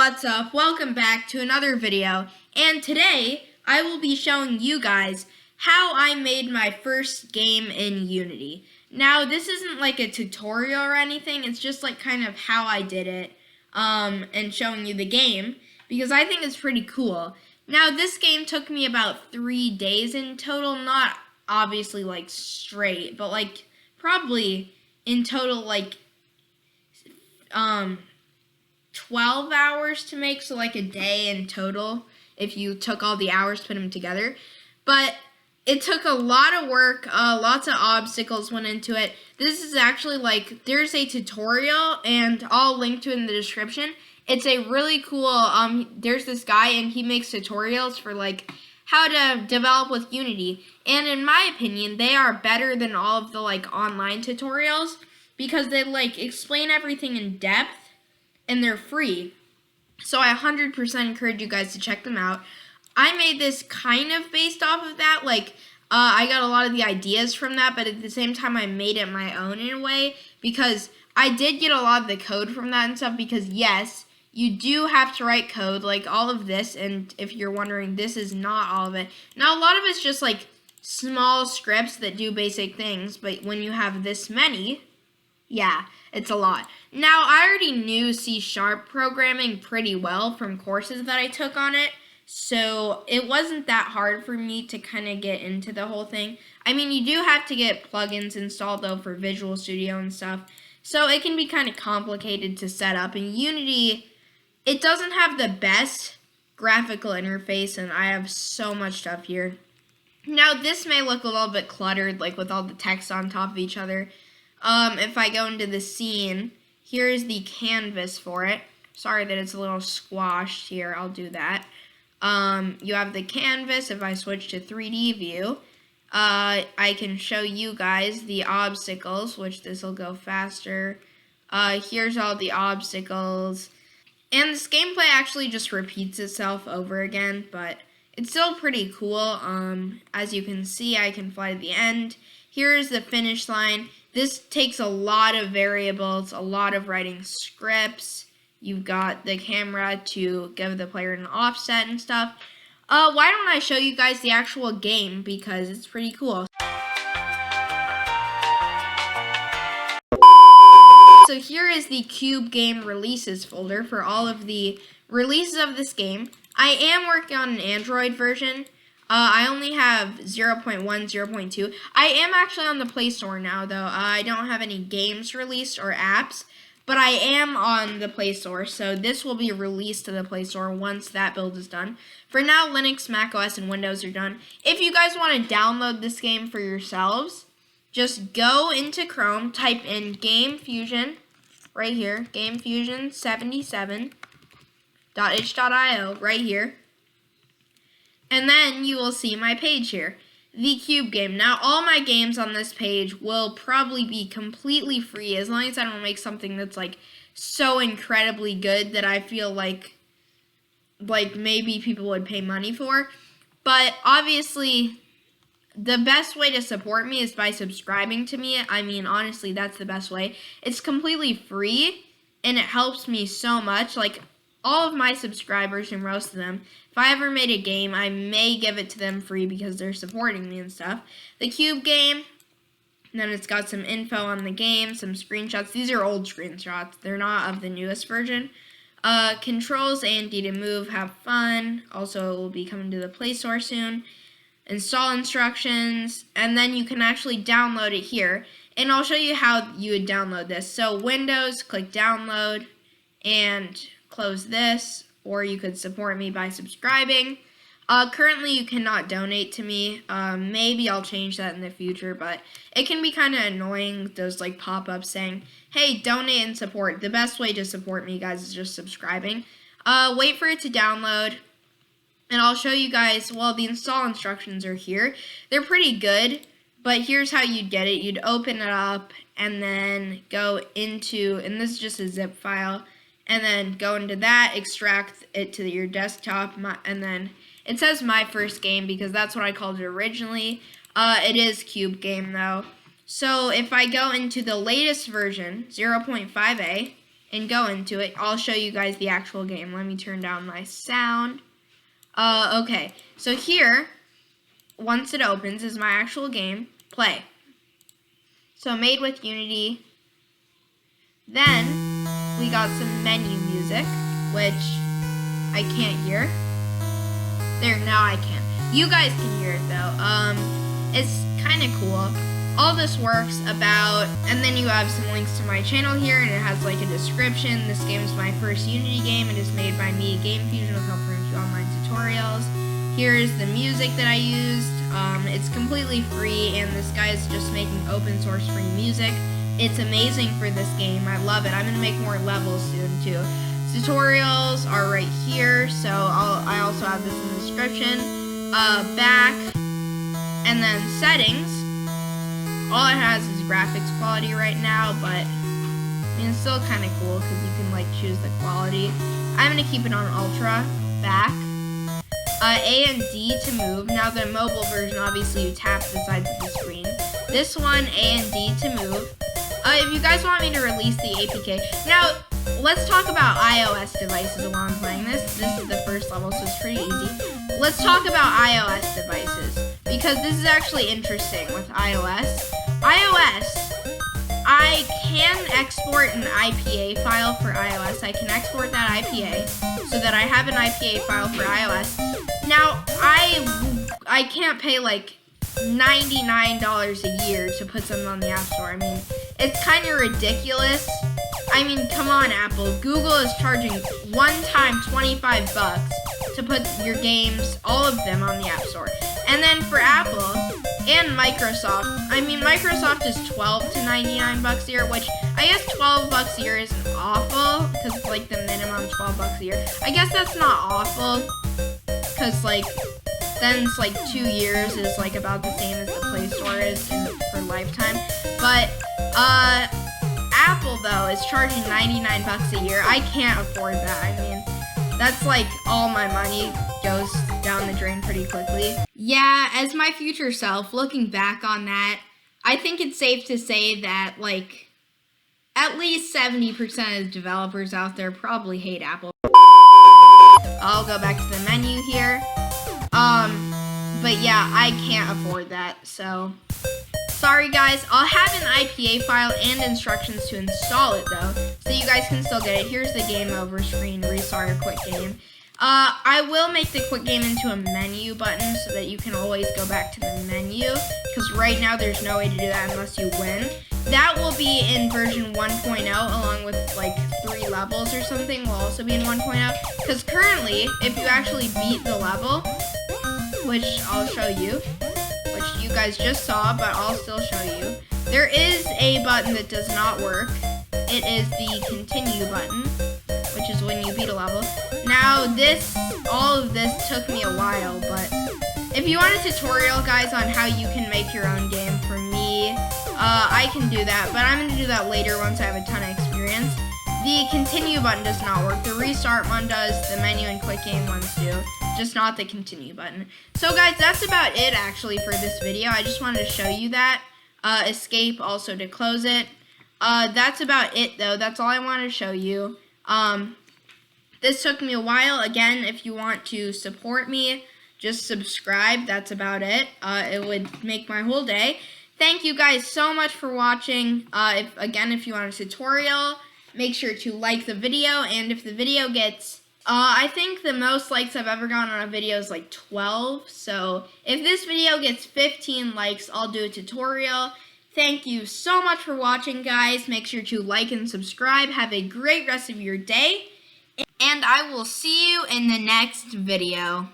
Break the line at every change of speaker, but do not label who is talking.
What's up? Welcome back to another video, and today I will be showing you guys how I made my first game in Unity. Now this isn't like a tutorial or anything, it's just like kind of how I did it and showing you the game because I think it's pretty cool. Now this game took me about 3 days in total, not obviously like straight, but like probably in total like 12 hours to make, so like a day in total if you took all the hours, put them together. But it took a lot of work, lots of obstacles went into it. This is actually like, there's a tutorial and I'll link to it in the description. It's a really cool, there's this guy and he makes tutorials for like how to develop with Unity. And in my opinion, they are better than all of the like online tutorials because they like explain everything in depth and they're free. So I 100% encourage you guys to check them out. I made this kind of based off of that. Like, I got a lot of the ideas from that, but at the same time, I made it my own in a way because I did get a lot of the code from that and stuff because, yes, you do have to write code, like all of this, and if you're wondering, this is not all of it. Now, a lot of it's just, like, small scripts that do basic things, but when you have this many, yeah, it's a lot. Now, I already knew C# programming pretty well from courses that I took on it, so it wasn't that hard for me to kind of get into the whole thing. I mean, you do have to get plugins installed, though, for Visual Studio and stuff, so it can be kind of complicated to set up. In Unity, it doesn't have the best graphical interface, and I have so much stuff here. Now, this may look a little bit cluttered, like with all the text on top of each other. If I go into the scene, here's the canvas for it. Sorry that it's a little squashed here, I'll do that. You have the canvas. If I switch to 3D view, I can show you guys the obstacles, which this will go faster. Here's all the obstacles. And this gameplay actually just repeats itself over again, but it's still pretty cool. As you can see, I can fly to the end. Here's the finish line. This takes a lot of variables, a lot of writing scripts. You've got the camera to give the player an offset and stuff. Why don't I show you guys the actual game because it's pretty cool. So here is the Cube Game releases folder for all of the releases of this game. I am working on an Android version. I only have 0.1, 0.2. I am actually on the Play Store now, though. I don't have any games released or apps, but I am on the Play Store, so this will be released to the Play Store once that build is done. For now, Linux, macOS, and Windows are done. If you guys want to download this game for yourselves, just go into Chrome, type in Game Fusion, right here, gamefusion77.itch.io, right here. And then you will see my page here, the Cube Game. Now, all my games on this page will probably be completely free as long as I don't make something that's like so incredibly good that I feel like maybe people would pay money for. But obviously, the best way to support me is by subscribing to me. I mean, honestly, that's the best way. It's completely free, and it helps me so much. Like, all of my subscribers, and most of them, if I ever made a game, I may give it to them free because they're supporting me and stuff. The Cube Game, and then it's got some info on the game, some screenshots. These are old screenshots. They're not of the newest version. Controls, A and D to move, have fun. Also, it will be coming to the Play Store soon. Install instructions, and then you can actually download it here. And I'll show you how you would download this. So Windows, click download, and close this, or you could support me by subscribing. Currently, you cannot donate to me. Maybe I'll change that in the future, but it can be kind of annoying, those like pop-ups saying, hey, donate and support. The best way to support me, guys, is just subscribing. Wait for it to download, and I'll show you guys, well, the install instructions are here. They're pretty good, but here's how you'd get it. You'd open it up, and then go into, and this is just a zip file, and then go into that, extract it to your desktop, and then it says My First Game because that's what I called it originally. It is Cube Game though. So if I go into the latest version, 0.5a, and go into it. I'll show you guys the actual game. Let me turn down my sound. Okay, so here, once it opens, is my actual game. Play. So made with Unity. Then we got some menu music, which I can't hear. There, now I can. You guys can hear it though. It's kind of cool. All this works about, and then you have some links to my channel here, and it has like a description. This game is my first Unity game. It is made by me, Game Fusion, with help from a few online tutorials. Here's the music that I used. It's completely free, and this guy is just making open source free music. It's amazing for this game. I love it. I'm gonna make more levels soon too. Tutorials are right here, so I also have this in the description. Back, and then settings. All it has is graphics quality right now, but I mean, it's still kind of cool because you can like choose the quality. I'm gonna keep it on ultra. Back. A and D to move. Now the mobile version, obviously you tap the sides of the screen. This one, A and D to move. If you guys want me to release the APK. Now, let's talk about iOS devices while I'm playing this. This is the first level, so it's pretty easy. Let's talk about iOS devices, because this is actually interesting with iOS. I can export an IPA file for iOS. I can export that IPA so that I have an IPA file for iOS. Now, I can't pay like $99 a year to put something on the App Store. I mean, it's kind of ridiculous. I mean, come on, Apple. Google is charging one time $25 to put your games, all of them, on the App Store. And then for Apple and Microsoft, I mean, Microsoft is $12 to $99 a year, which I guess $12 a year isn't awful, because it's like the minimum $12 a year. I guess that's not awful, because like, then it's like 2 years is like about the same as the Play Store is for lifetime. But Apple though is charging $99 a year. I can't afford that. I mean, that's like all my money goes down the drain pretty quickly. Yeah, as my future self, looking back on that, I think it's safe to say that like at least 70% of developers out there probably hate Apple. I'll go back to the menu here. But yeah, I can't afford that, so sorry guys. I'll have an IPA file and instructions to install it though, so you guys can still get it. Here's the game over screen, restart or quit game. I will make the quit game into a menu button so that you can always go back to the menu, because right now there's no way to do that unless you win. That will be in version 1.0 along with like 3 levels or something will also be in 1.0, because currently if you actually beat the level, which I'll show you, which you guys just saw, but I'll still show you, there is a button that does not work. It is the continue button, which is when you beat a level. Now all of this took me a while, but if you want a tutorial, guys, on how you can make your own game for me, I can do that, but I'm going to do that later once I have a ton of experience. The continue button does not work. The restart one does, the menu and quit game ones do, just not the continue button. So guys, that's about it actually for this video. I just wanted to show you that. Escape also to close it. That's about it though. That's all I wanted to show you. This took me a while. Again, if you want to support me, just subscribe. That's about it. It would make my whole day. Thank you guys so much for watching. If you want a tutorial, make sure to like the video. And if the video gets, I think the most likes I've ever gotten on a video is like 12. So if this video gets 15 likes, I'll do a tutorial. Thank you so much for watching, guys. Make sure to like and subscribe. Have a great rest of your day. And I will see you in the next video.